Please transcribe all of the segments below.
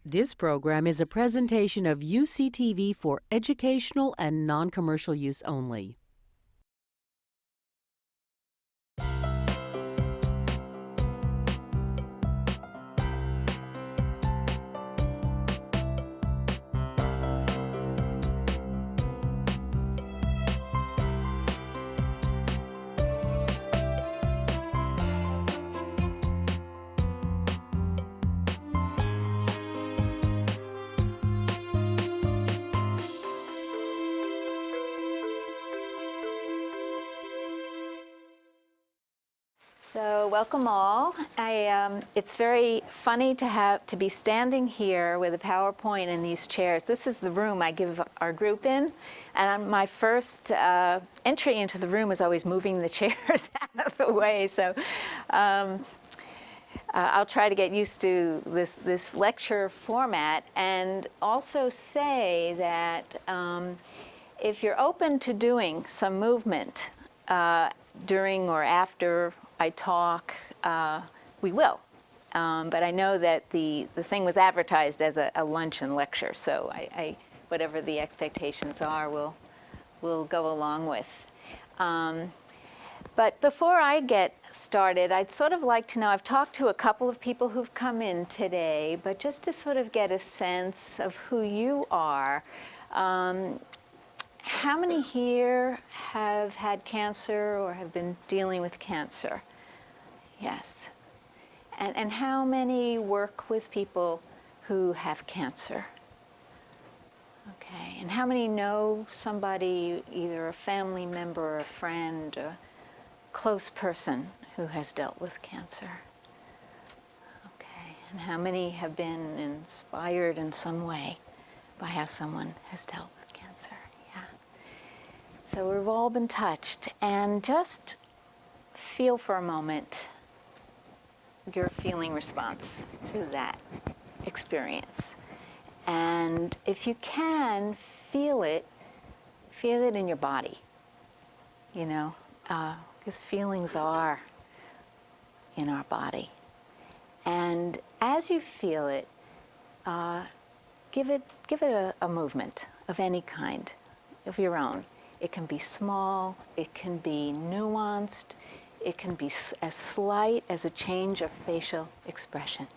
This program is a presentation of UCTV for educational and non-commercial use only. So welcome all. It's very funny to be standing here with a PowerPoint in these chairs. This is the room I give our group in, and my first entry into the room is always moving the chairs out of the way. So I'll try to get used to this lecture format, and also say that if you're open to doing some movement during or after I talk, we will. But I know that the thing was advertised as a lunch and lecture, so I whatever the expectations are, we'll go along with. But before I get started, I'd sort of like to know, I've talked to a couple of people who've come in today, but just to sort of get a sense of who you are. How many here have had cancer or have been dealing with cancer? Yes. And how many work with people who have cancer? Okay. And how many know somebody, either a family member, a friend, a close person who has dealt with cancer? Okay. And how many have been inspired in some way by how someone has dealt with cancer? Yeah. So we've all been touched. And just feel for a moment your feeling response to that experience. And if you can, feel it in your body, you know, because feelings are in our body. And as you feel it, give it a movement of any kind, of your own. It can be small, it can be nuanced, it can be as slight as a change of facial expression.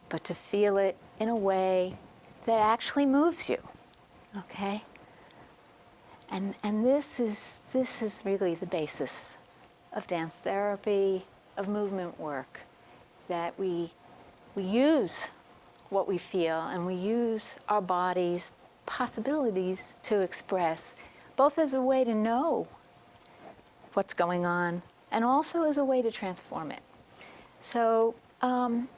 But to feel it in a way that actually moves you, okay? And this is really the basis of dance therapy, of movement work, that we use what we feel and we use our body's possibilities to express, both as a way to know what's going on and also as a way to transform it. So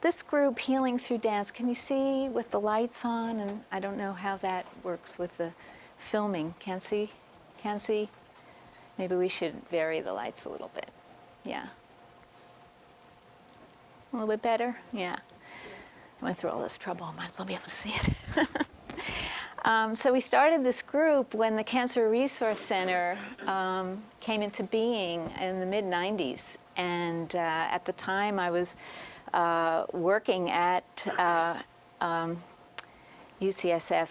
this group, Healing Through Dance, can you see with the lights on? And I don't know how that works with the filming. Can't see? Can't see? Maybe we should vary the lights a little bit. Yeah. A little bit better? Yeah. I went through all this trouble. I might as well be able to see it. So we started this group when the Cancer Resource Center came into being in the mid-90s. And at the time I was working at UCSF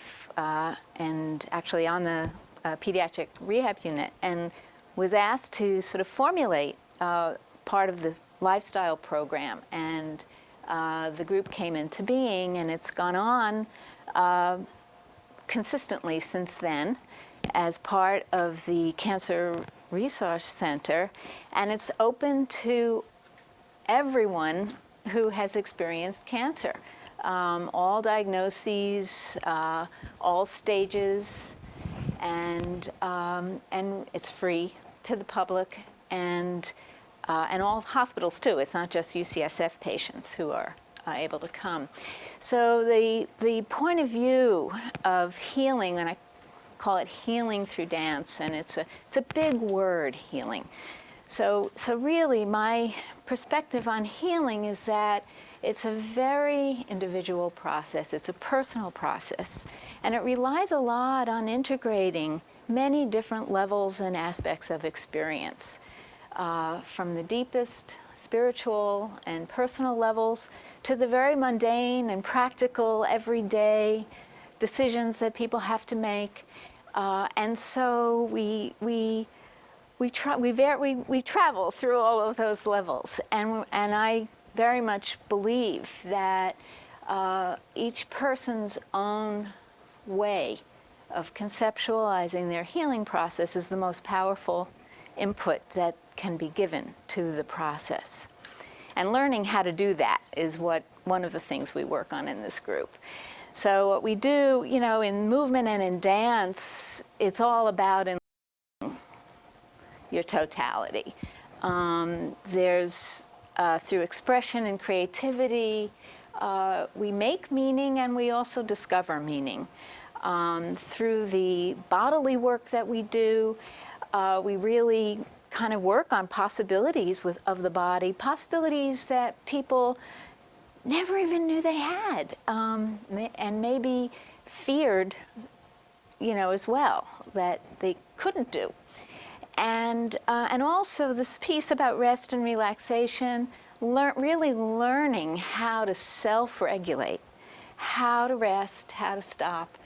and actually on the pediatric rehab unit, and was asked to sort of formulate part of the lifestyle program. And the group came into being, and it's gone on consistently since then as part of the Cancer Resource Center, and it's open to everyone who has experienced cancer, all diagnoses, all stages, and it's free to the public, and all hospitals too. It's not just UCSF patients who are able to come. So the point of view of healing, and I call it healing through dance, and it's a big word, healing. So really my perspective on healing is that it's a very individual process. It's a personal process, and it relies a lot on integrating many different levels and aspects of experience, from the deepest spiritual and personal levels to the very mundane and practical, everyday decisions that people have to make. And so we travel through all of those levels. And I very much believe that each person's own way of conceptualizing their healing process is the most powerful input that can be given to the process. And learning how to do that is one of the things we work on in this group. So what we do, you know, in movement and in dance, it's all about your totality. There's through expression and creativity, we make meaning and we also discover meaning. Through the bodily work that we do, we really kind of work on possibilities of the body, possibilities that people never even knew they had, and maybe feared, you know, as well, that they couldn't do. And also this piece about rest and relaxation, really learning how to self-regulate, how to rest, how to stop,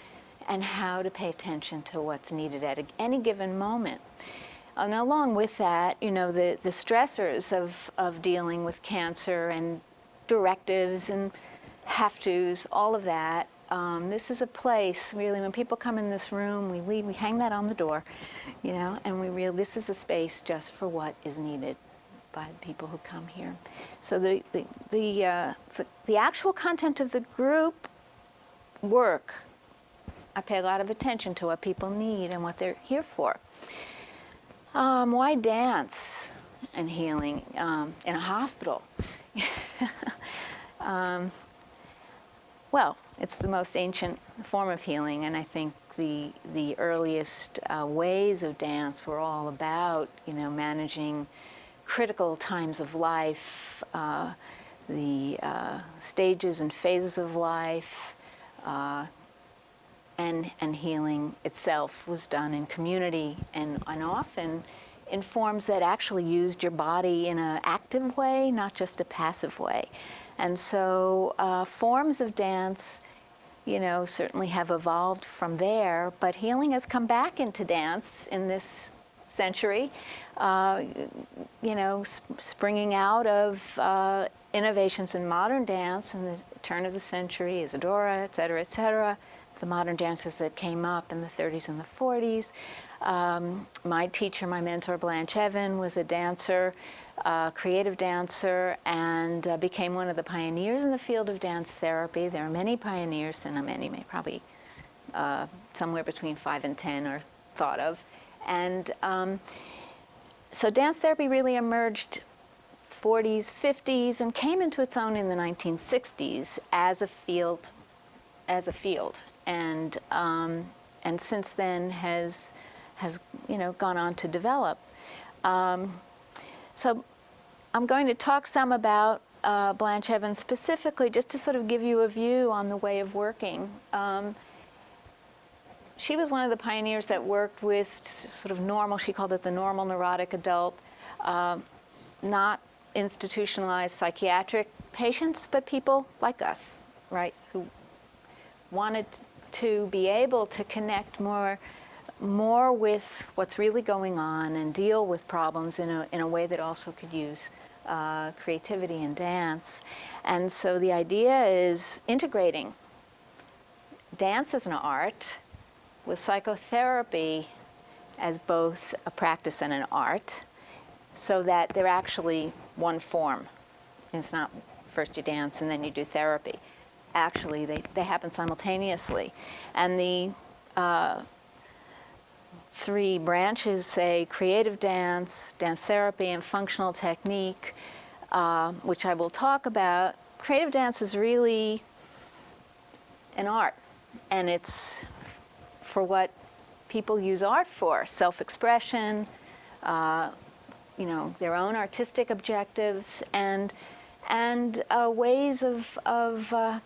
and how to pay attention to what's needed at any given moment. And along with that, you know, the stressors of dealing with cancer and directives and have-tos, all of that. This is a place, really, when people come in this room, we leave, we hang that on the door, you know, and this is a space just for what is needed by the people who come here. So the actual content of the group work, I pay a lot of attention to what people need and what they're here for. Why dance and healing in a hospital? Well, it's the most ancient form of healing, and I think the earliest ways of dance were all about, you know, managing critical times of life, the stages and phases of life, and healing itself was done in community and often in forms that actually used your body in an active way, not just a passive way. And so forms of dance, you know, certainly have evolved from there, but healing has come back into dance in this century, you know, springing out of innovations in modern dance in the turn of the century, Isadora, et cetera, the modern dancers that came up in the 30s and the 40s. My teacher, my mentor, Blanche was a dancer, creative dancer, and became one of the pioneers in the field of dance therapy. There are many pioneers, and many, probably somewhere between 5 and 10 are thought of. And so dance therapy really emerged 40s, 50s, and came into its own in the 1960s as a field. And since then has you know, gone on to develop. So I'm going to talk some about Blanche Evans specifically, just to sort of give you a view on the way of working. She was one of the pioneers that worked with sort of normal, she called it the normal neurotic adult, not institutionalized psychiatric patients, but people like us, right, who wanted to be able to connect more with what's really going on and deal with problems in a way that also could use creativity and dance. And so the idea is integrating dance as an art with psychotherapy as both a practice and an art, so that they're actually one form. It's not first you dance and then you do therapy. Actually, they happen simultaneously. And the three branches say creative dance, dance therapy, and functional technique, which I will talk about. Creative dance is really an art, and it's for what people use art for: self-expression, you know, their own artistic objectives, and ways of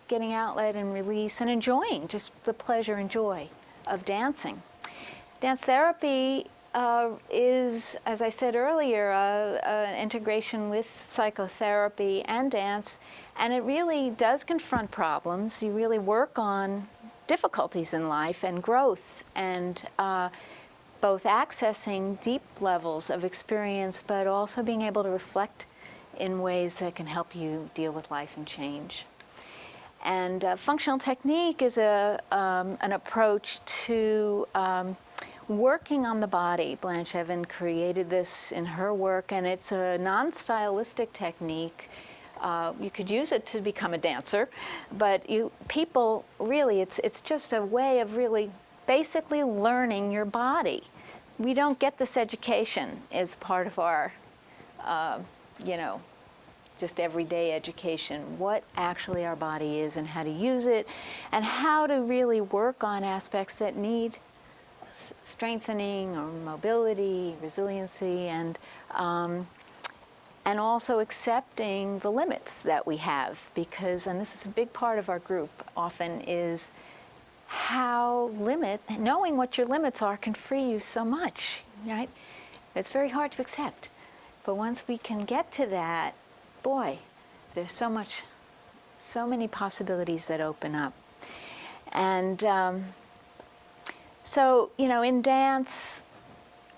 getting outlet and release and enjoying just the pleasure and joy of dancing. Dance therapy is, as I said earlier, an integration with psychotherapy and dance, and it really does confront problems. You really work on difficulties in life and growth, and both accessing deep levels of experience, but also being able to reflect in ways that can help you deal with life and change. And functional technique is an approach to working on the body. Blanche Evan created this in her work, and it's a non-stylistic technique. You could use it to become a dancer, but people really, it's just a way of really basically learning your body. We don't get this education as part of our, just everyday education, what actually our body is and how to use it, and how to really work on aspects that need strengthening or mobility, resiliency, and also accepting the limits that we have, because, and this is a big part of our group often, is knowing what your limits are can free you so much, right? It's very hard to accept. But once we can get to that, boy, there's so many possibilities that open up. And so, in dance,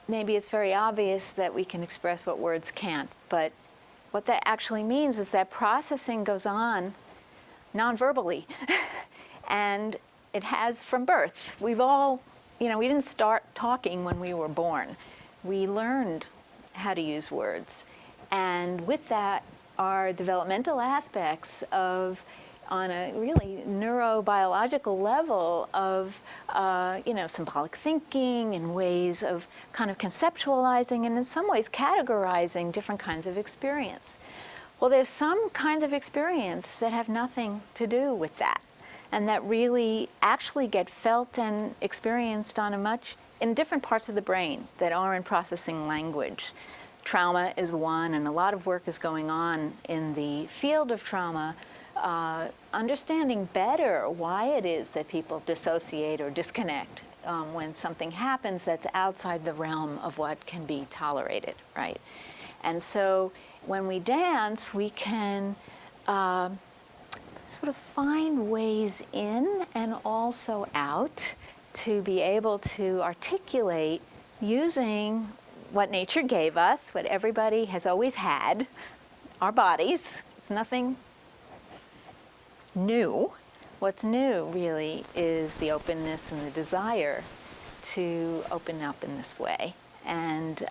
maybe it's very obvious that we can express what words can't, but what that actually means is that processing goes on non-verbally. And it has from birth. We've all, we didn't start talking when we were born. We learned how to use words. And with that are developmental aspects of, on a really neurobiological level, of symbolic thinking and ways of kind of conceptualizing and in some ways categorizing different kinds of experience. Well, there's some kinds of experience that have nothing to do with that, and that really actually get felt and experienced in different parts of the brain that are in processing language. Trauma is one, and a lot of work is going on in the field of trauma, understanding better why it is that people dissociate or disconnect when something happens that's outside the realm of what can be tolerated, right? And so when we dance, we can sort of find ways in and also out to be able to articulate using what nature gave us, what everybody has always had, our bodies. It's nothing new. What's new really is the openness and the desire to open up in this way, and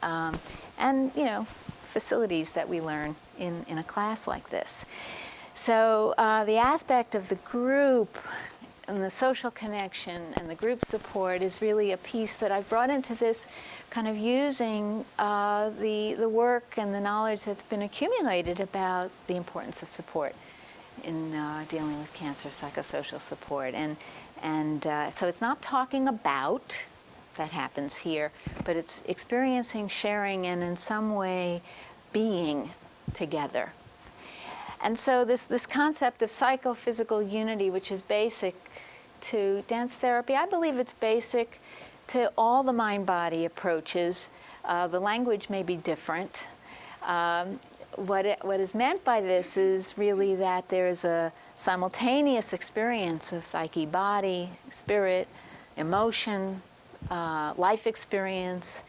facilities that we learn in a class like this. So the aspect of the group and the social connection and the group support is really a piece that I've brought into this, kind of using the work and the knowledge that's been accumulated about the importance of support in dealing with cancer, psychosocial support. And so it's not talking about that happens here, but it's experiencing, sharing, and in some way being together. And so this concept of psychophysical unity, which is basic to dance therapy, I believe it's basic to all the mind-body approaches. The language may be different. What is meant by this is really that there's a simultaneous experience of psyche, body, spirit, emotion, life experience.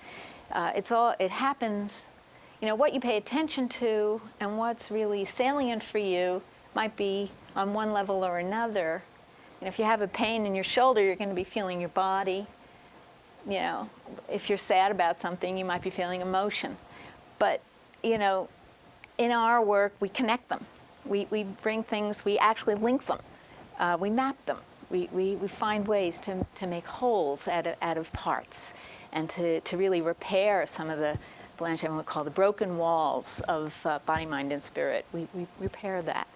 It happens. What you pay attention to and what's really salient for you might be on one level or another. If you have a pain in your shoulder, you're going to be feeling your body. If you're sad about something, you might be feeling emotion. But, in our work, we connect them. We bring things, we actually link them. We map them. We find ways to make wholes out of parts, and to really repair some of the, Blanche would call the broken walls of body, mind, and spirit. We repair that.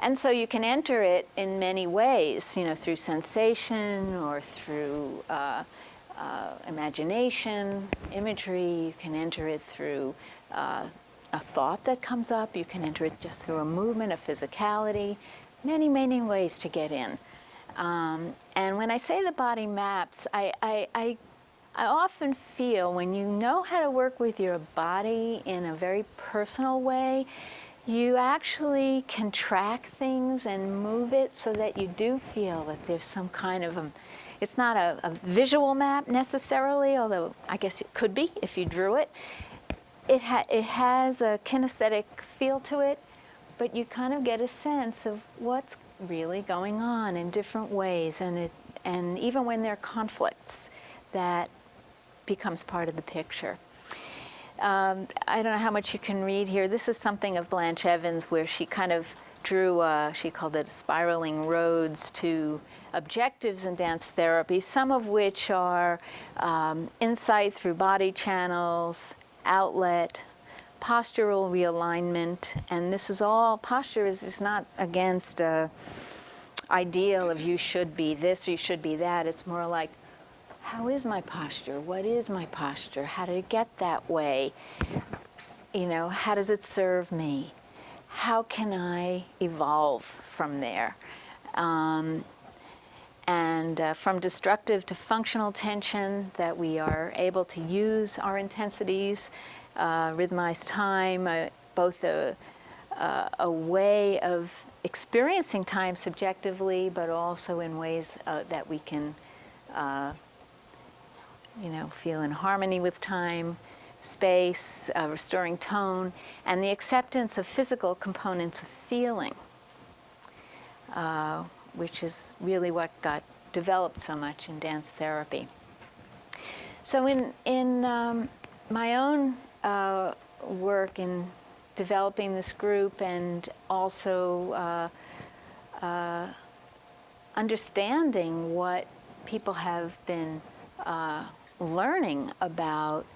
And so you can enter it in many ways, through sensation or through imagination, imagery. You can enter it through a thought that comes up. You can enter it just through a movement, a physicality. Many, many ways to get in. And when I say the body maps, I I often feel when you know how to work with your body in a very personal way, you actually can track things and move it so that you do feel that there's some kind of it's not a visual map necessarily, although I guess it could be if you drew it. It has a kinesthetic feel to it, but you kind of get a sense of what's really going on in different ways, and even when there are conflicts, that becomes part of the picture. I don't know how much you can read here. This is something of Blanche Evans where she kind of drew, she called it spiraling roads to objectives in dance therapy, some of which are insight through body channels, outlet, postural realignment, and this is all, posture is not against a ideal of you should be this or you should be that. It's more like, how is my posture? What is my posture? How did it get that way? You know, how does it serve me? How can I evolve from there? And from destructive to functional tension, that we are able to use our intensities, rhythmized time, both a way of experiencing time subjectively, but also in ways that we can feel in harmony with time, space, restoring tone, and the acceptance of physical components of feeling, which is really what got developed so much in dance therapy. So in my own work in developing this group, and also understanding what people have been learning about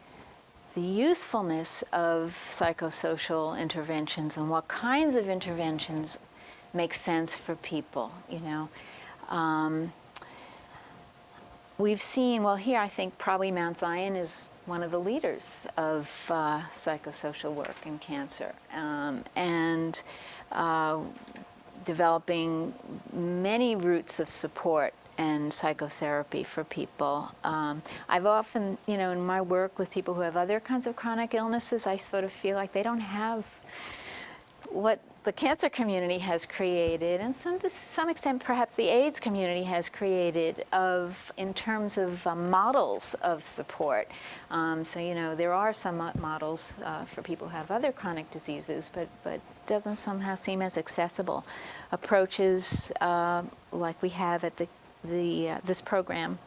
the usefulness of psychosocial interventions and what kinds of interventions make sense for people, we've seen, well, here I think probably Mount Zion is one of the leaders of psychosocial work in cancer, and developing many routes of support and psychotherapy for people. I've often, in my work with people who have other kinds of chronic illnesses, I sort of feel like they don't have what the cancer community has created, and to some extent perhaps the AIDS community has created, in terms of models of support. So there are some models for people who have other chronic diseases, but it doesn't somehow seem as accessible. Approaches like we have at this program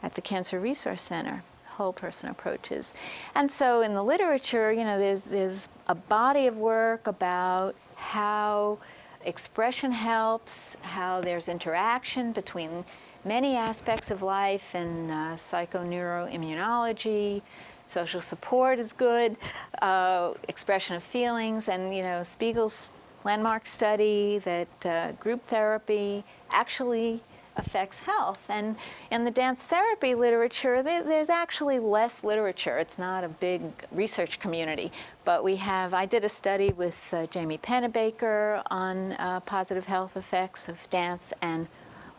at the Cancer Resource Center, whole person approaches. And so in the literature, there's a body of work about how expression helps, how there's interaction between many aspects of life, and psychoneuroimmunology, social support is good, expression of feelings, and Spiegel's landmark study that group therapy actually affects health. And in the dance therapy literature, there's actually less literature. It's not a big research community, but I did a study with Jamie Pennebaker on positive health effects of dance and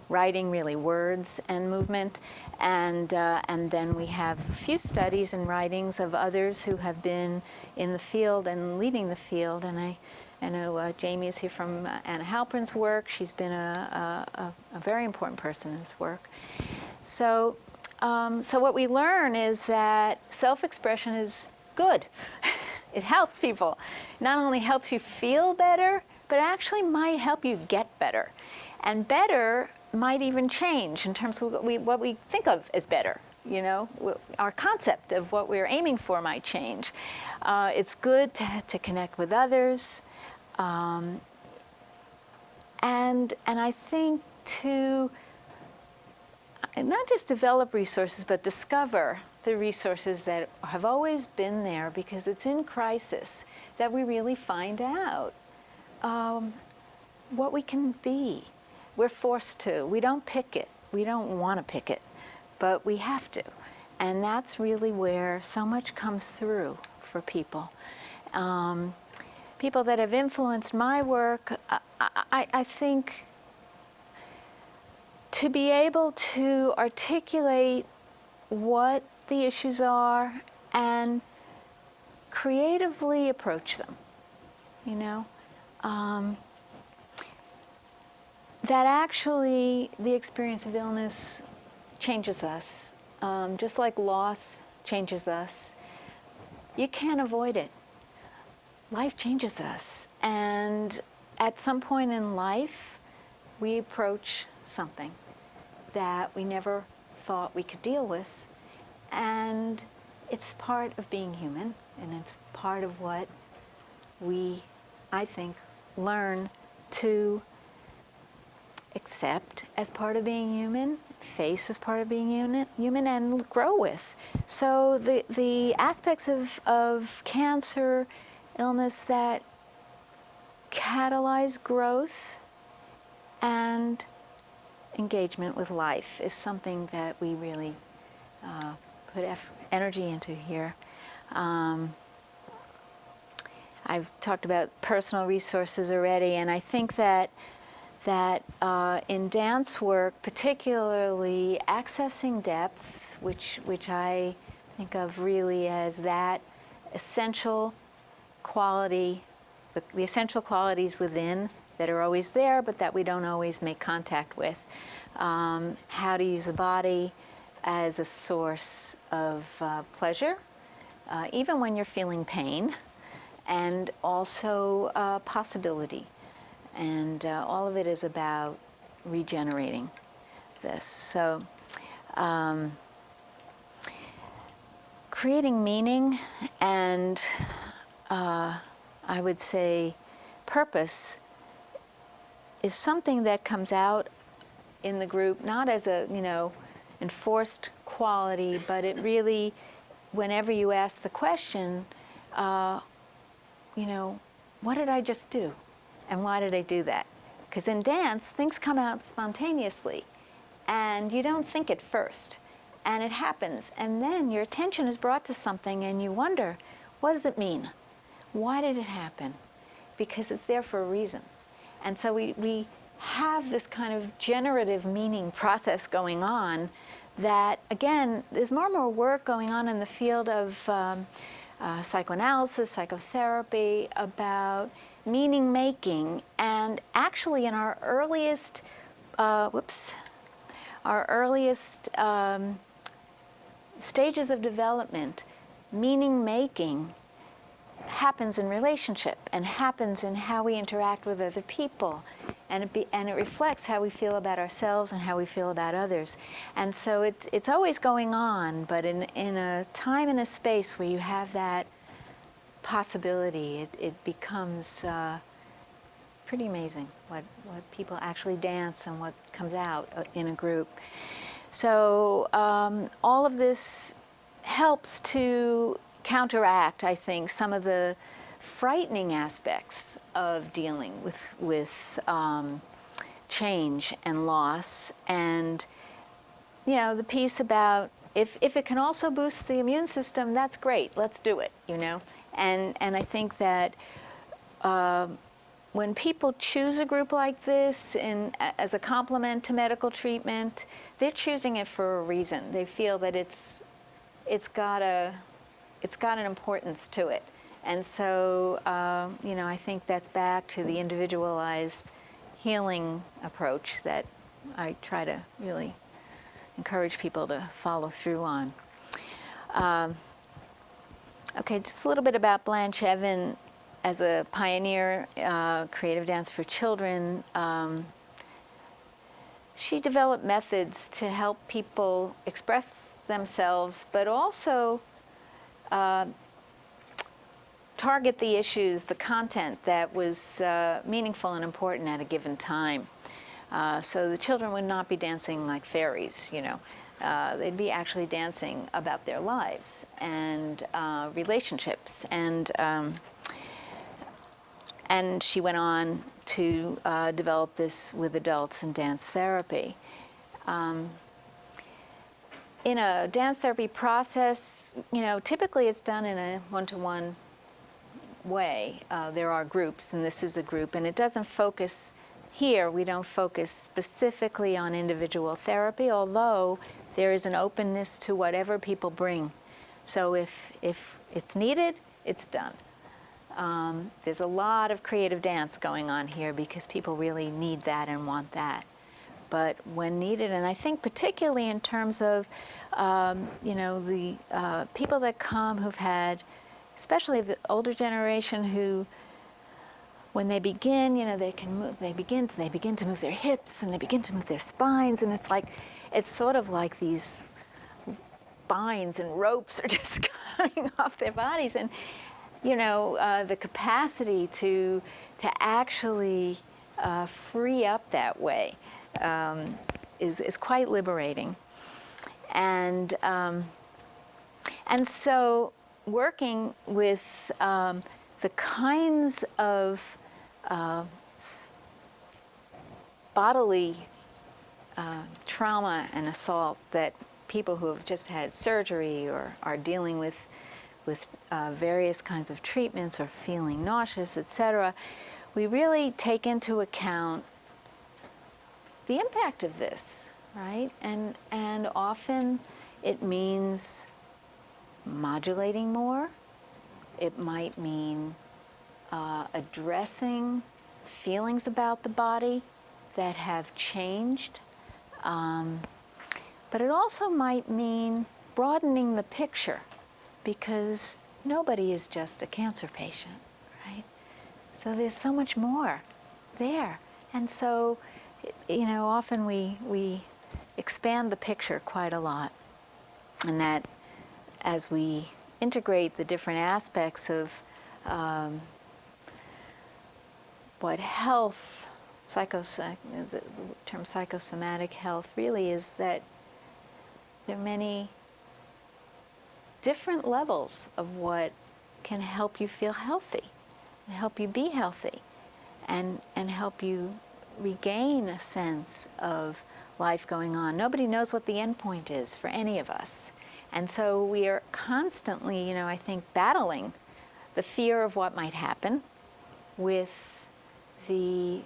writing, really words and movement, and then we have a few studies and writings of others who have been in the field and leaving the field, and I know Jamie is here from Anna Halpern's work. She's been a very important person in this work. So what we learn is that self-expression is good. It helps people. Not only helps you feel better, but actually might help you get better. And better might even change in terms of what we think of as better. Our concept of what we're aiming for might change. It's good to connect with others. And I think to not just develop resources, but discover the resources that have always been there, because it's in crisis that we really find out what we can be. We're forced to. We don't pick it. We don't want to pick it, but we have to. And that's really where so much comes through for people. People that have influenced my work, I think to be able to articulate what the issues are and creatively approach them, you know. That actually the experience of illness changes us, just like loss changes us. You can't avoid it. Life changes us, and at some point in life, we approach something that we never thought we could deal with, and it's part of being human, and it's part of what we, I think, learn to accept as part of being human, face as part of being human, and grow with. So the aspects of cancer, illness that catalyze growth and engagement with life is something that we really put energy into here. I've talked about personal resources already, and I think that in dance work, particularly accessing depth, which I think of really as that essential quality, the essential qualities within that are always there, but that we don't always make contact with. How to use the body as a source of pleasure, even when you're feeling pain, and also possibility. And all of it is about regenerating this. So creating meaning and I would say purpose is something that comes out in the group, not as a, enforced quality, but it really, whenever you ask the question, what did I just do? And why did I do that? Because in dance, things come out spontaneously, and you don't think it first, and it happens, and then your attention is brought to something, and you wonder, what does it mean? Why did it happen? Because it's there for a reason. And so we have this kind of generative meaning process going on that, again, there's more and more work going on in the field of psychoanalysis, psychotherapy, about meaning making. And actually in our earliest stages of development, meaning making happens in relationship and happens in how we interact with other people, and it reflects how we feel about ourselves and how we feel about others. And so it's always going on, but in a time and a space where you have that possibility, it becomes pretty amazing what people actually dance and what comes out in a group. So all of this helps to counteract, I think, some of the frightening aspects of dealing with change and loss. And, the piece about if it can also boost the immune system, that's great, let's do it, And I think that when people choose a group like this as a complement to medical treatment, they're choosing it for a reason. They feel that it's got an importance to it. And so, I think that's back to the individualized healing approach that I try to really encourage people to follow through on. Okay, just a little bit about Blanche Evan as a pioneer, creative dance for children. She developed methods to help people express themselves, but also target the issues, the content that was meaningful and important at a given time. So the children would not be dancing like fairies, they'd be actually dancing about their lives and relationships. And she went on to develop this with adults in dance therapy. In a dance therapy process, typically it's done in a one-to-one way. There are groups, and this is a group, and it doesn't focus here. We don't focus specifically on individual therapy, although there is an openness to whatever people bring. So if it's needed, it's done. There's a lot of creative dance going on here because people really need that and want that. But when needed, and I think particularly in terms of, the people that come who've had, especially the older generation who, when they begin, they begin to move their hips and they begin to move their spines, and it's sort of like these binds and ropes are just coming off their bodies, and the capacity to actually free up that way is quite liberating, and so working with the kinds of bodily trauma and assault that people who have just had surgery or are dealing with various kinds of treatments or feeling nauseous, etc., we really take into account the impact of this, right? And often it means modulating more. It might mean addressing feelings about the body that have changed. But it also might mean broadening the picture, because nobody is just a cancer patient, right? So there's so much more there. And so, often we expand the picture quite a lot. And that as we integrate the different aspects of what health, the term psychosomatic health really is, that there are many different levels of what can help you feel healthy, and help you be healthy, and help you regain a sense of life going on. Nobody knows what the end point is for any of us. And so we are constantly, I think, battling the fear of what might happen with the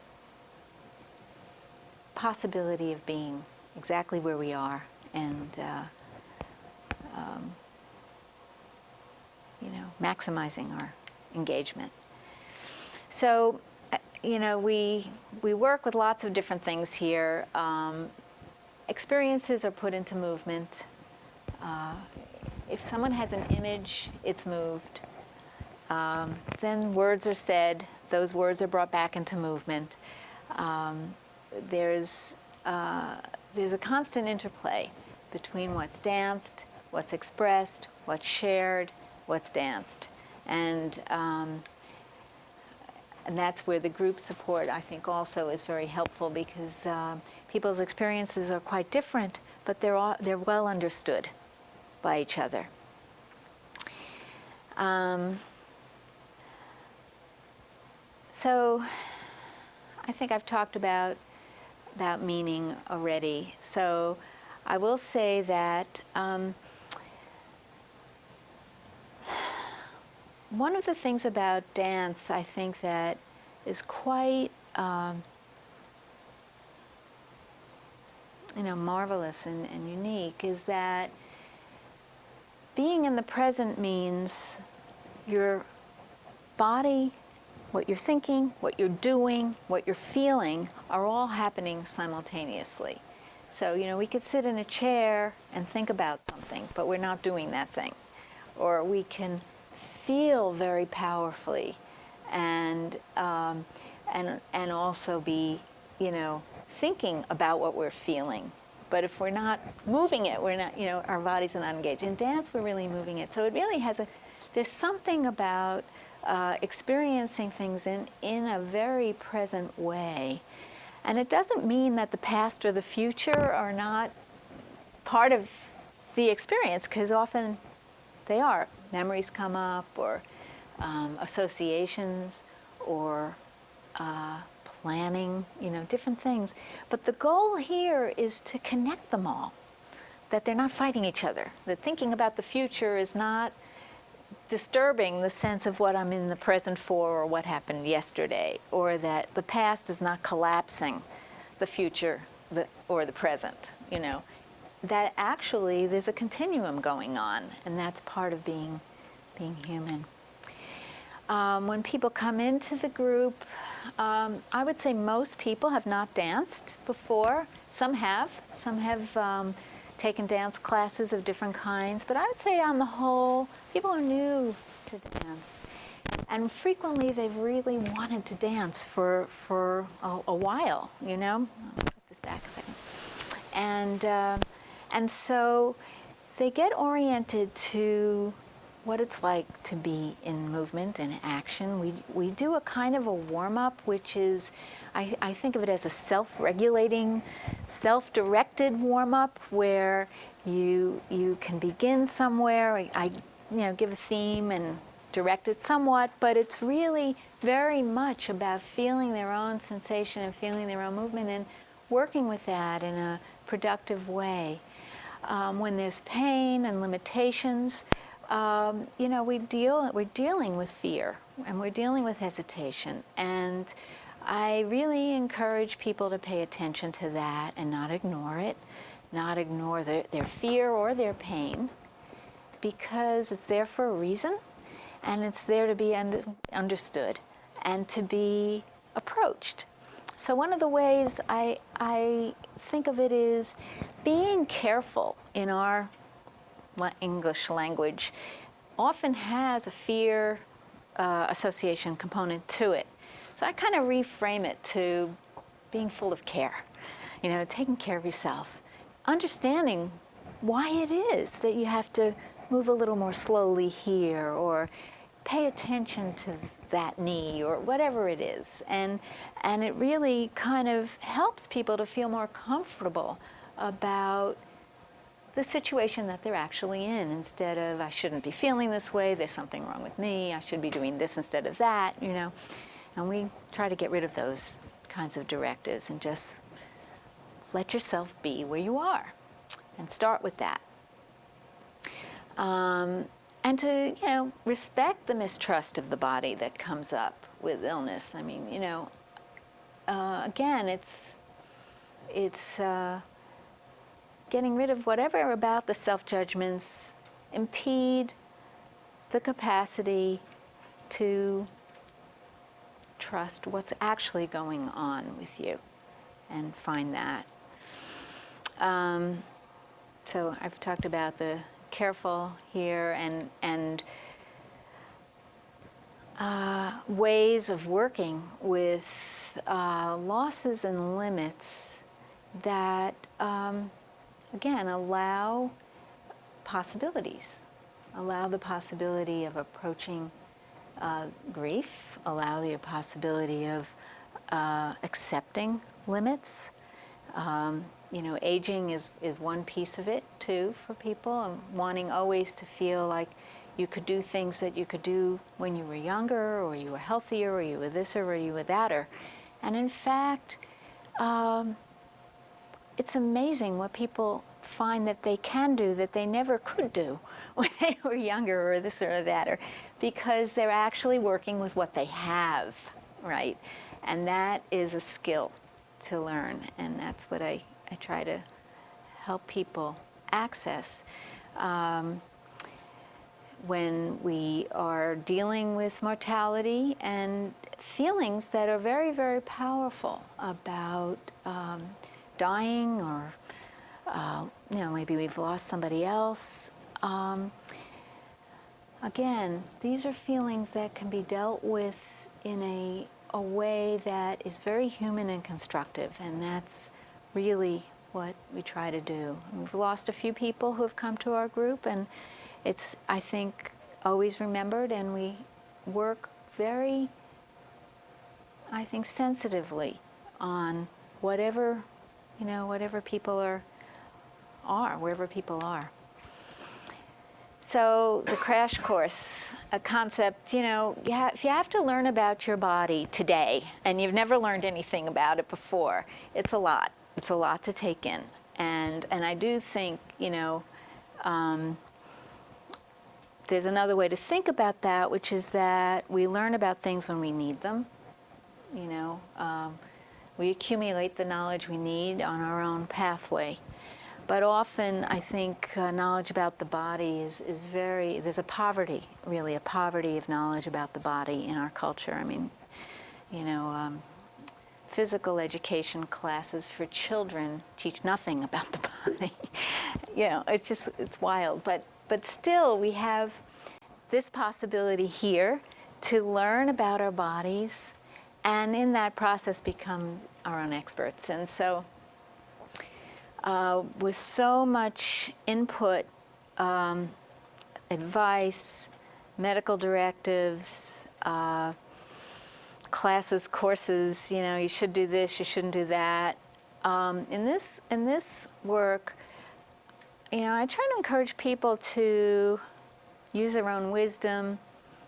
possibility of being exactly where we are and maximizing our engagement. So, we work with lots of different things here. Experiences are put into movement. If someone has an image, it's moved. Then words are said. Those words are brought back into movement. There's a constant interplay between what's danced, what's expressed, what's shared, what's danced. And that's where the group support, I think, also is very helpful, because people's experiences are quite different, but they're well understood by each other. So I think I've talked about meaning already. So I will say that one of the things about dance, I think, that is quite marvelous and unique, is that being in the present means your body, what you're thinking, what you're doing, what you're feeling are all happening simultaneously. So, we could sit in a chair and think about something, but we're not doing that thing. Or we can feel very powerfully and also be, thinking about what we're feeling. But if we're not moving it, we're not, our bodies are not engaged. In dance, we're really moving it. So it really there's something about experiencing things in a very present way. And it doesn't mean that the past or the future are not part of the experience, because often they are. Memories come up, or associations, or planning, different things. But the goal here is to connect them all, that they're not fighting each other, that thinking about the future is not disturbing the sense of what I'm in the present for, or what happened yesterday, or that the past is not collapsing the future or the present. that actually there's a continuum going on, and that's part of being human. When people come into the group, I would say most people have not danced before. Some have. Some have taken dance classes of different kinds. But I would say on the whole, people are new to dance. And frequently they've really wanted to dance for a while, you know? I'll put this back a second. And so they get oriented to what it's like to be in movement and action. We do a kind of a warm-up, which is, I think of it as a self-regulating, self-directed warm-up, where you can begin somewhere. I give a theme and direct it somewhat, but it's really very much about feeling their own sensation and feeling their own movement and working with that in a productive way. When there's pain and limitations, we're dealing with fear and we're dealing with hesitation, and I really encourage people to pay attention to that and not ignore it, not ignore their fear or their pain, because it's there for a reason, and it's there to be understood and to be approached. So one of the ways I think of it is being careful in our English language often has a fear association component to it. So I kind of reframe it to being full of care, taking care of yourself, understanding why it is that you have to move a little more slowly here, or pay attention to that knee, or whatever it is. And it really kind of helps people to feel more comfortable about the situation that they're actually in, instead of, I shouldn't be feeling this way, there's something wrong with me, I should be doing this instead of that, And we try to get rid of those kinds of directives and just let yourself be where you are and start with that. And to, respect the mistrust of the body that comes up with illness. I mean, again, it's getting rid of whatever about the self-judgments impede the capacity to trust what's actually going on with you and find that. So I've talked about the careful here and ways of working with losses and limits that, again, allow possibilities, allow the possibility of approaching grief, allow the possibility of accepting limits. Aging is one piece of it, too, for people, and wanting always to feel like you could do things that you could do when you were younger, or you were healthier, or you were this, or you were that. And in fact, it's amazing what people find that they can do that they never could do when they were younger, or this or that, because they're actually working with what they have, right? And that is a skill to learn, and that's what I try to help people access when we are dealing with mortality and feelings that are very, very powerful about dying, or maybe we've lost somebody else. Again, these are feelings that can be dealt with in a way that is very human and constructive, and that's really what we try to do. We've lost a few people who have come to our group, and it's, I think, always remembered, and we work very, I think, sensitively on whatever people are, wherever people are. So the crash course, a concept, if you have to learn about your body today and you've never learned anything about it before, it's a lot. It's a lot to take in. And I do think, there's another way to think about that, which is that we learn about things when we need them. We accumulate the knowledge we need on our own pathway. But often, I think knowledge about the body is very, there's a poverty, really, a poverty of knowledge about the body in our culture. I mean, you know, physical education classes for children teach nothing about the body. You know, it's just, it's wild. But still, we have this possibility here to learn about our bodies, and in that process become our own experts. And so, with so much input, advice, medical directives, classes, courses, you know, you should do this, you shouldn't do that. In this work, you know, I try to encourage people to use their own wisdom,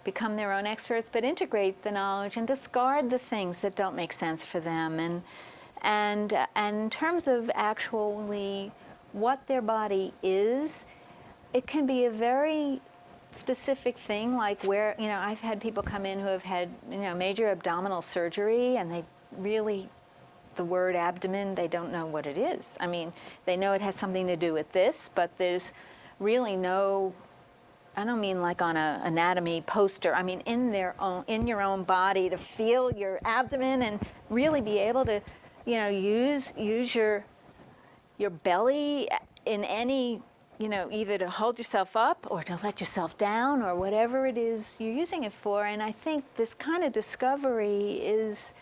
become their own experts, but integrate the knowledge and discard the things that don't make sense for them. And in terms of actually what their body is, it can be a very specific thing, like where, you know, I've had people come in who have had, you know, major abdominal surgery, and they really, the word abdomen, they don't know what it is. I mean, they know it has something to do with this, but there's really no, I don't mean like on an anatomy poster, I mean in your own body, to feel your abdomen and really be able to, you know, use your belly in any, you know, either to hold yourself up or to let yourself down or whatever it is you're using it for. And I think this kind of discovery is,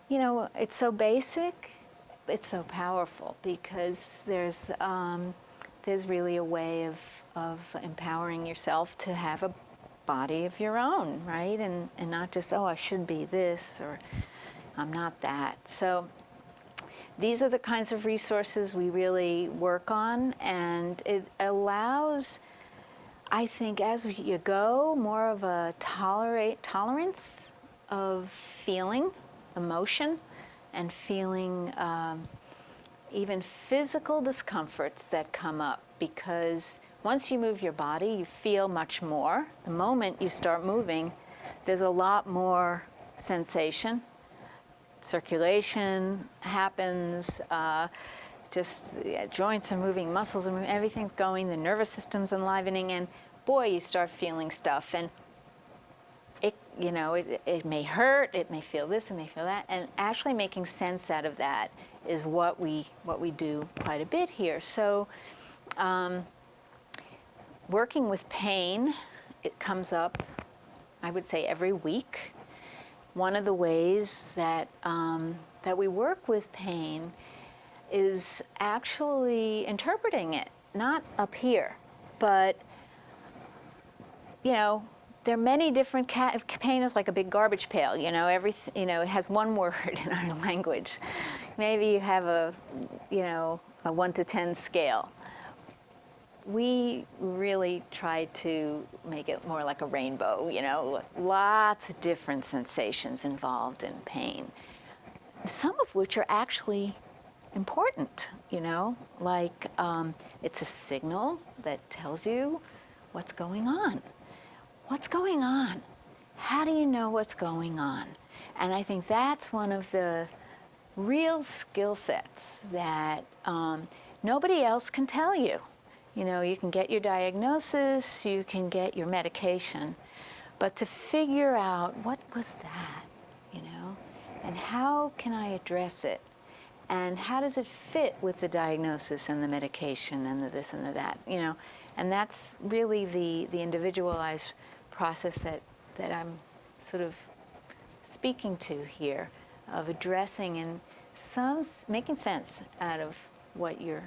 you know, it's so basic, it's so powerful, because there's really a way of empowering yourself to have a body of your own, right? And not just, oh, I should be this, or I'm not that. So these are the kinds of resources we really work on, and it allows, I think, as you go, more of a tolerance of feeling, emotion, and feeling even physical discomforts that come up, because once you move your body, you feel much more. The moment you start moving, there's a lot more sensation. Circulation happens, joints are moving, muscles are moving, everything's going, the nervous system's enlivening, and boy, you start feeling stuff. And it, you know, it may hurt, it may feel this, it may feel that, and actually making sense out of that is what we do quite a bit here. So, working with pain, it comes up, I would say, every week. One of the ways that that we work with pain is actually interpreting it, not up here, but, you know, there are many different pain is like a big garbage pail, you know, you know, it has one word in our language. Maybe you have a, you know, a 1 to 10 scale. We really try to make it more like a rainbow, you know, lots of different sensations involved in pain, some of which are actually important, you know, like it's a signal that tells you what's going on. What's going on? How do you know what's going on? And I think that's one of the real skill sets that nobody else can tell you. You know, you can get your diagnosis, you can get your medication, but to figure out what was that, you know, and how can I address it, and how does it fit with the diagnosis and the medication and the this and the that, you know, and that's really the individualized process that I'm sort of speaking to here, of addressing and making sense out of what you're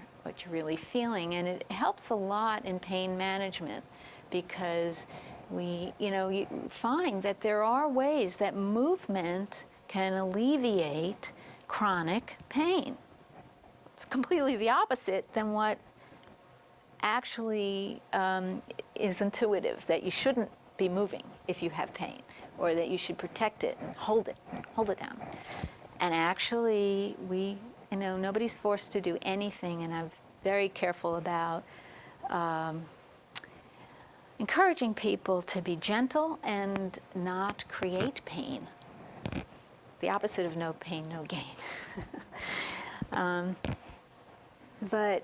really feeling. And it helps a lot in pain management, because you find that there are ways that movement can alleviate chronic pain. It's completely the opposite than what actually is intuitive, that you shouldn't be moving if you have pain, or that you should protect it and hold it down. And actually, nobody's forced to do anything, and I'm very careful about encouraging people to be gentle and not create pain. The opposite of no pain, no gain. But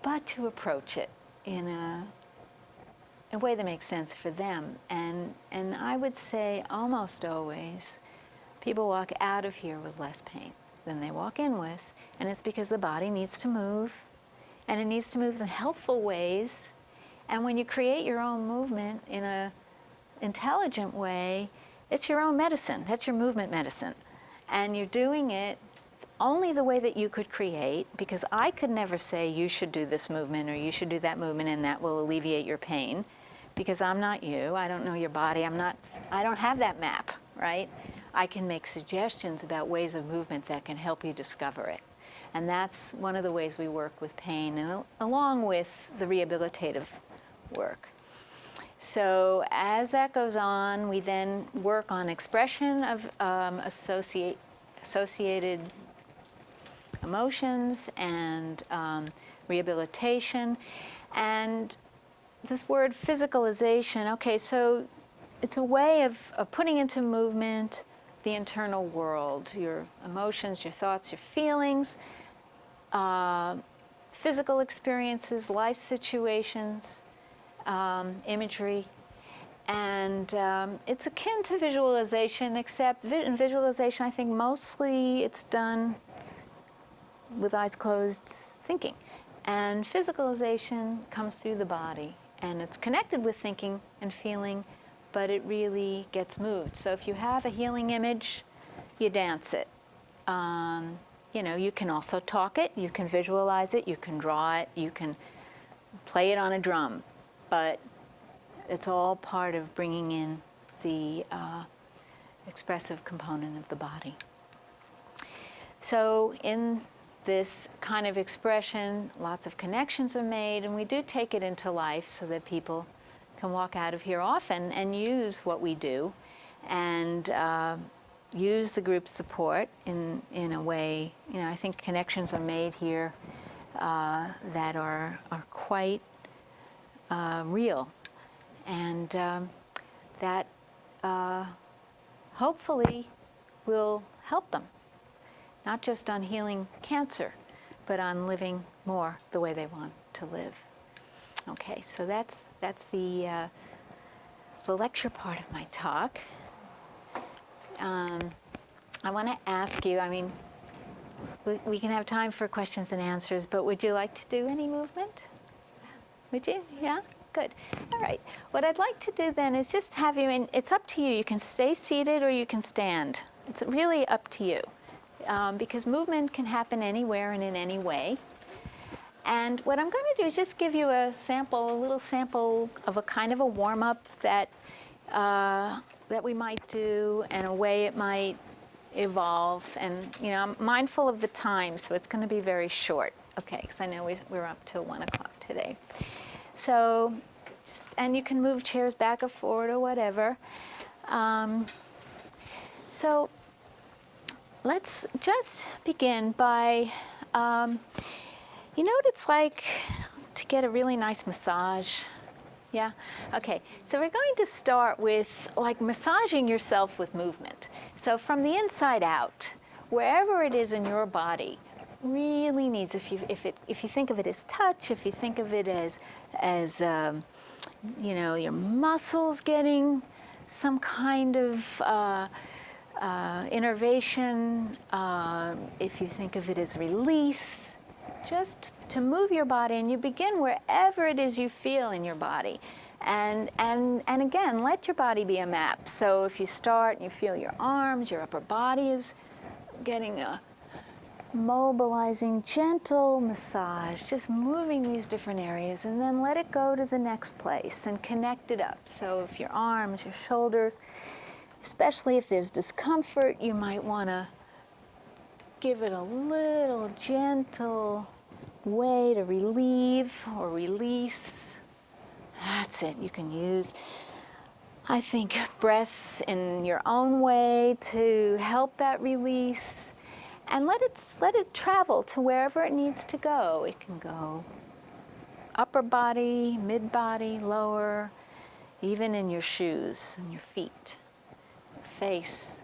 but to approach it in a way that makes sense for them. And I would say almost always people walk out of here with less pain than they walk in with, and it's because the body needs to move, and it needs to move in healthful ways. And when you create your own movement in a intelligent way, it's your own medicine. That's your movement medicine. And you're doing it only the way that you could create, because I could never say you should do this movement or you should do that movement and that will alleviate your pain, because I'm not you. I don't know your body. I don't have that map, right? I can make suggestions about ways of movement that can help you discover it. And that's one of the ways we work with pain, and along with the rehabilitative work. So as that goes on, we then work on expression of associated emotions and rehabilitation. And this word physicalization, okay, so it's a way of putting into movement the internal world, your emotions, your thoughts, your feelings, physical experiences, life situations, imagery. And it's akin to visualization, except in visualization, I think mostly it's done with eyes closed, thinking. And physicalization comes through the body, and it's connected with thinking and feeling, but it really gets moved. So if you have a healing image, you dance it. You know, you can also talk it, you can visualize it, you can draw it, you can play it on a drum, but it's all part of bringing in the expressive component of the body. So in this kind of expression, lots of connections are made, and we do take it into life so that people can walk out of here often and use what we do, and use the group support in a way. You know, I think connections are made here that are quite real, and that hopefully will help them, not just on healing cancer, but on living more the way they want to live. Okay, so that's the lecture part of my talk. I want to ask you, I mean, we can have time for questions and answers, but would you like to do any movement? Would you? Yeah? Good. All right. What I'd like to do then is just have you, and it's up to you. You can stay seated or you can stand. It's really up to you, because movement can happen anywhere and in any way. And what I'm going to do is just give you a little sample of a kind of a warm-up that we might do, and a way it might evolve. And, you know, I'm mindful of the time, so it's going to be very short. Okay, because I know we're up till 1 o'clock today. So, and you can move chairs back or forward or whatever. So let's just begin by, you know what it's like to get a really nice massage? Yeah? Okay, so we're going to start with like massaging yourself with movement. So from the inside out, wherever it is in your body, really needs, if you think of it as touch, if you think of it as you know, your muscles getting some kind of innervation, if you think of it as release, just to move your body, and you begin wherever it is you feel in your body. And again, let your body be a map. So if you start and you feel your arms, your upper body is getting a mobilizing, gentle massage, just moving these different areas, and then let it go to the next place and connect it up. So if your arms, your shoulders, especially if there's discomfort, you might want to give it a little gentle way to relieve or release. That's it. You can use, I think, breath in your own way to help that release. And let it travel to wherever it needs to go. It can go upper body, mid body, lower, even in your shoes and your feet, your face.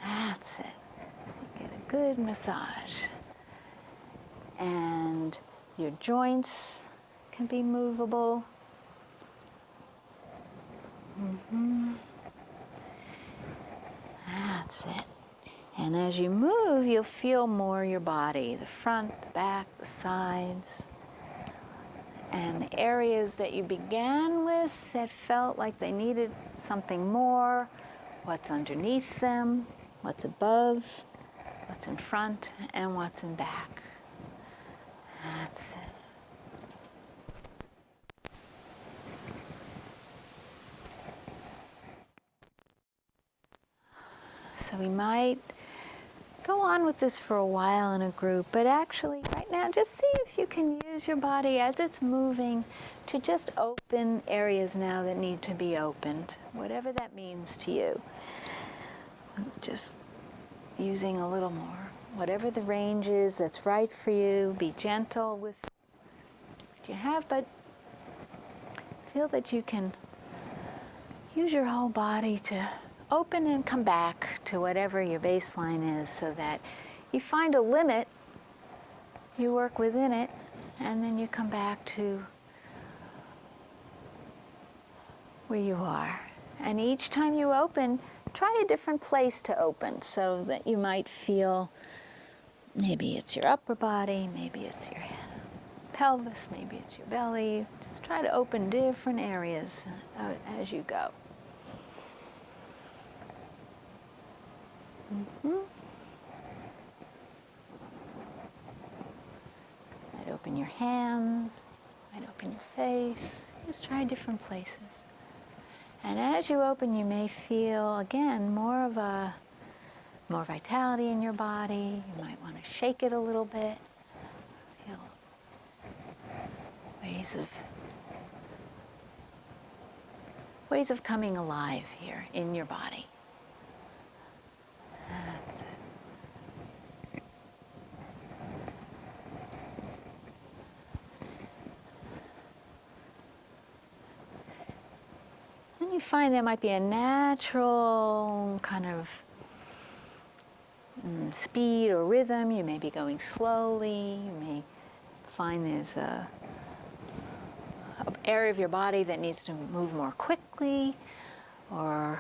That's it. Get a good massage. And Your joints can be movable. That's it. And as you move, you'll feel more your body, the front, the back, the sides. And the areas that you began with that felt like they needed something more, what's underneath them, what's above, what's in front, and what's in back. That's it. So we might go on with this for a while in a group, but actually right now just see if you can use your body as it's moving to just open areas now that need to be opened, whatever that means to you. Just using a little more, whatever the range is that's right for you. Be gentle with what you have, but feel that you can use your whole body to open and come back to whatever your baseline is, so that you find a limit, you work within it, and then you come back to where you are. And each time you open, try a different place to open, so that you might feel, maybe it's your upper body, maybe it's your pelvis, maybe it's your belly. Just try to open different areas as you go. Might open your hands, might open your face. Just try different places. And as you open, you may feel, again, more vitality in your body. You might want to shake it a little bit. Feel ways of coming alive here in your body. That's it. And you find there might be a natural kind of speed or rhythm. You may be going slowly. You may find there's an area of your body that needs to move more quickly, or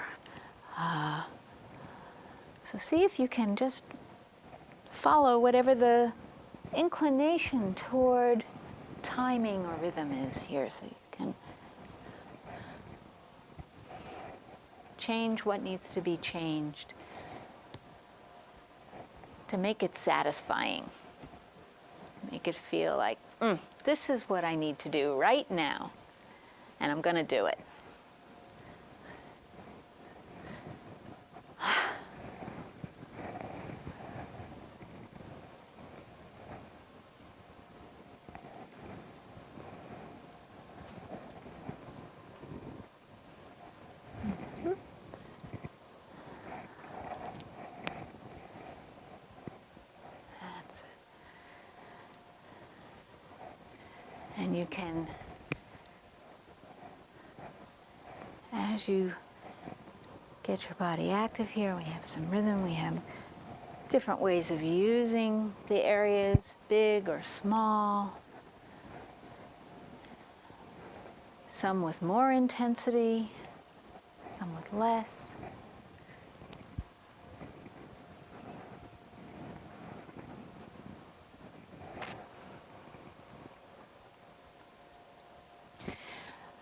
so see if you can just follow whatever the inclination toward timing or rhythm is here, so you can change what needs to be changed to make it satisfying. Make it feel like, this is what I need to do right now, and I'm going to do it. And you can, as you get your body active here, we have some rhythm, we have different ways of using the areas, big or small, some with more intensity, some with less.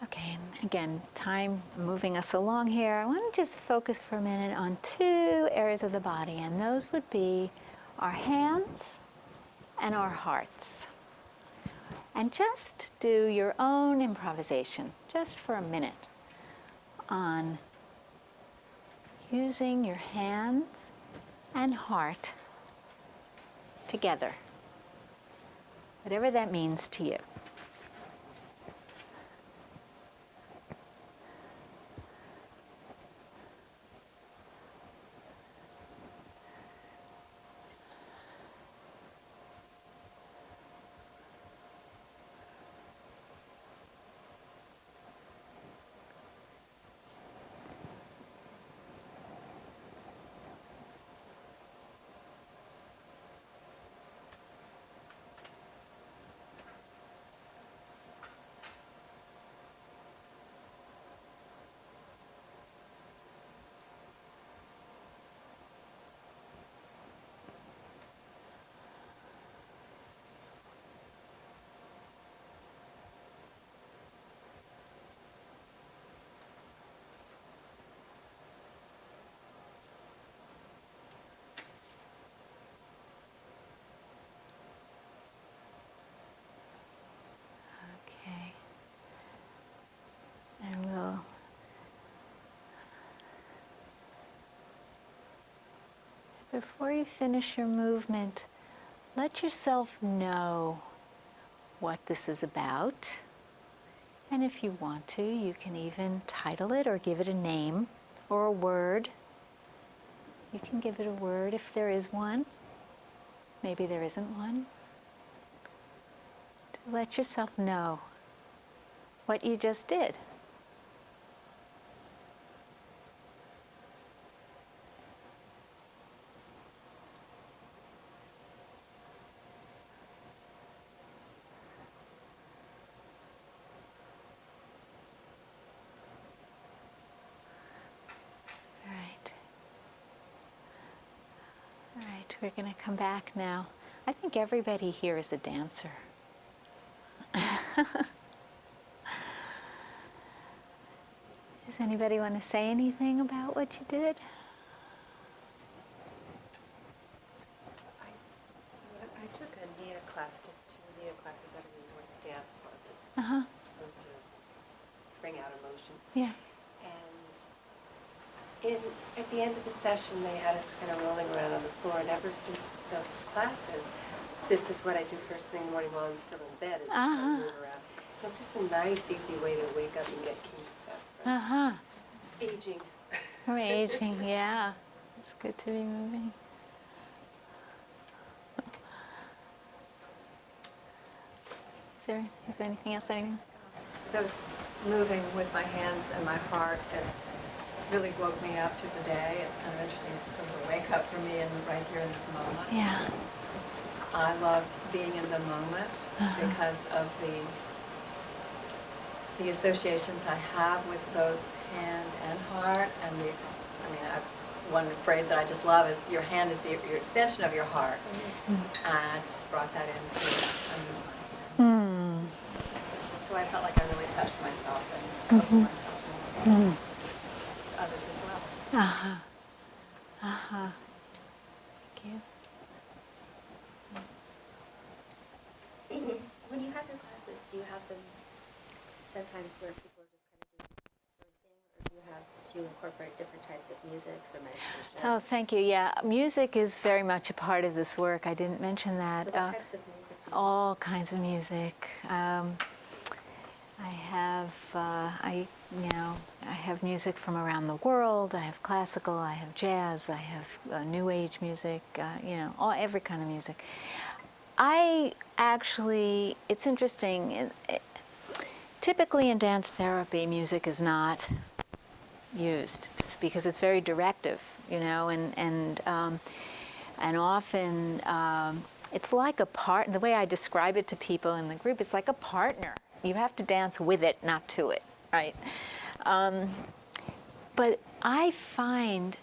Okay, and again, time moving us along here. I want to just focus for a minute on two areas of the body, and those would be our hands and our hearts. And just do your own improvisation, just for a minute, on using your hands and heart together, whatever that means to you. before you finish your movement, let yourself know what this is about. And if you want to, you can even title it or give it a name or a word. You can give it a word if there is one. Maybe there isn't one. To let yourself know what you just did. We're going to come back now. I think everybody here is a dancer. Does anybody want to say anything about what you did? I took a Nia class, just 2 Nia classes at a What's Dance for me. It's supposed to bring out emotion. Yeah. At the end of the session, they had us kind of rolling around on the floor, and ever since those classes, this is what I do first thing in the morning while I'm still in bed, is just kind of move around. It's just a nice, easy way to wake up and get kinks up. Aging. We're aging, yeah. It's good to be moving. Is there anything else? I was moving with my hands and my heart, and really woke me up to the day. It's kind of interesting. It's sort of a wake up for me and right here in this moment. Yeah. I love being in the moment because of the associations I have with both hand and heart. And one phrase that I just love is your hand is your extension of your heart. And I just brought that into a nuance. So I felt like I really touched myself and opened myself more. Others as well. Thank you. When you have your classes, do you have them sometimes where people are just kind of doing their own thing, or do you have to incorporate different types of music or meditation? Oh, thank you. Yeah, music is very much a part of this work. I didn't mention that. So what types of music do you All kinds of music. I have music from around the world. I have classical. I have jazz. I have new age music. Every kind of music. It's interesting. Typically in dance therapy, music is not used because it's very directive, and often it's like a part. The way I describe it to people in the group, it's like a partner. You have to dance with it, not to it, right? But I find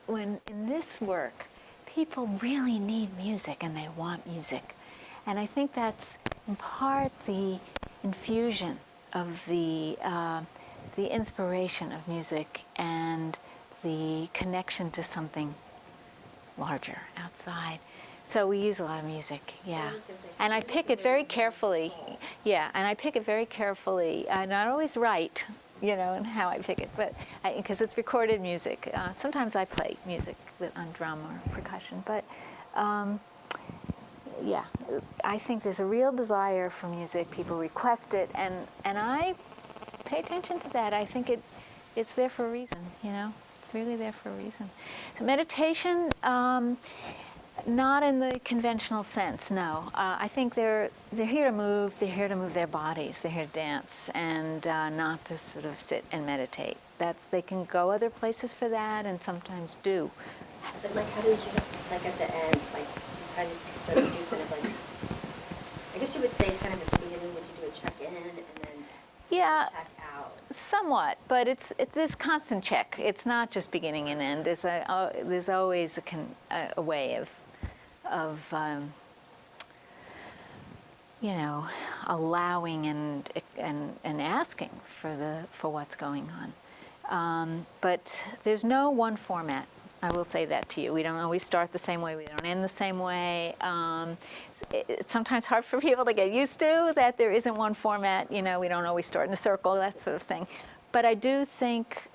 when in this work, people really need music and they want music. And I think that's in part the infusion of the inspiration of music and the connection to something larger outside. So we use a lot of music, yeah. And I pick it very carefully. Yeah, and I pick it very carefully. I'm not always right, in how I pick it, but because it's recorded music. Sometimes I play music on drum or percussion, but yeah, I think there's a real desire for music. People request it, and I pay attention to that. I think it's there for a reason, It's really there for a reason. So meditation, not in the conventional sense, no. I think they're here to move. They're here to move their bodies. They're here to dance, and not to sort of sit and meditate. They can go other places for that, and sometimes do. But how did you, at the end, how did you kind of I guess you would say kind of at the beginning, would you do a check-in and then check out? Somewhat, but it's this constant check. It's not just beginning and end. There's always a way of allowing and asking for what's going on. But there's no one format. I will say that to you. We don't always start the same way. We don't end the same way. It's sometimes hard for people to get used to that there isn't one format. We don't always start in a circle, that sort of thing. But I do think,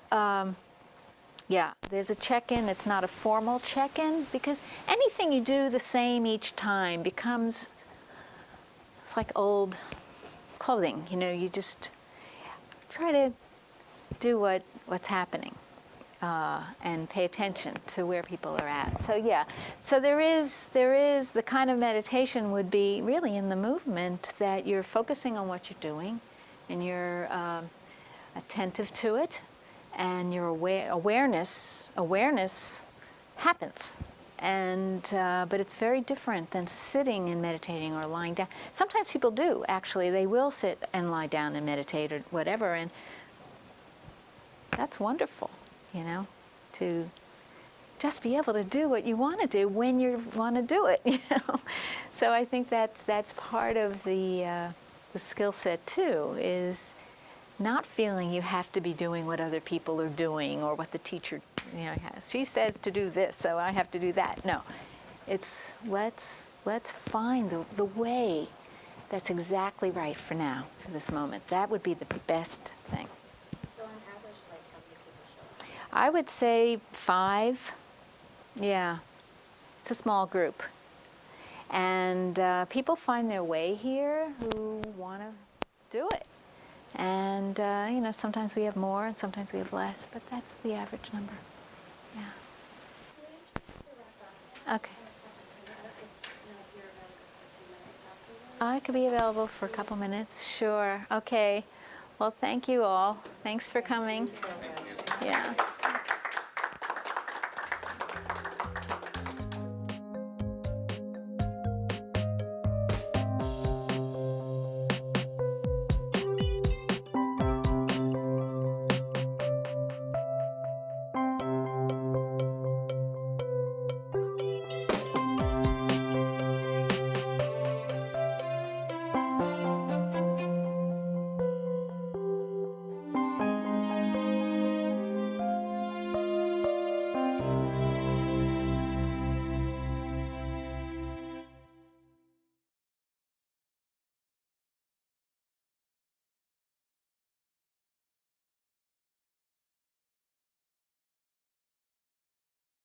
Yeah, there's a check-in. It's not a formal check-in because anything you do the same each time becomes, it's like old clothing. You know, you just try to do what's happening and pay attention to where people are at. So yeah, so there is the kind of meditation would be really in the movement that you're focusing on what you're doing and you're attentive to it. And your awareness happens, and but it's very different than sitting and meditating or lying down. Sometimes people do actually; they will sit and lie down and meditate or whatever, and that's wonderful, you know, to just be able to do what you want to do when you want to do it. You know, so I think that's part of the skill set too, is not feeling you have to be doing what other people are doing or what the teacher, you know, has. She says to do this, so I have to do that. No, it's let's find the way that's exactly right for now, for this moment. That would be the best thing. So on average, like how many people show up? I would say 5. Yeah, it's a small group, and people find their way here who want to do it. And, you know, sometimes we have more and sometimes we have less, but that's the average number. Yeah. Okay. I could be available for a couple minutes. Sure. Okay. Well, thank you all. Thanks for coming. Yeah.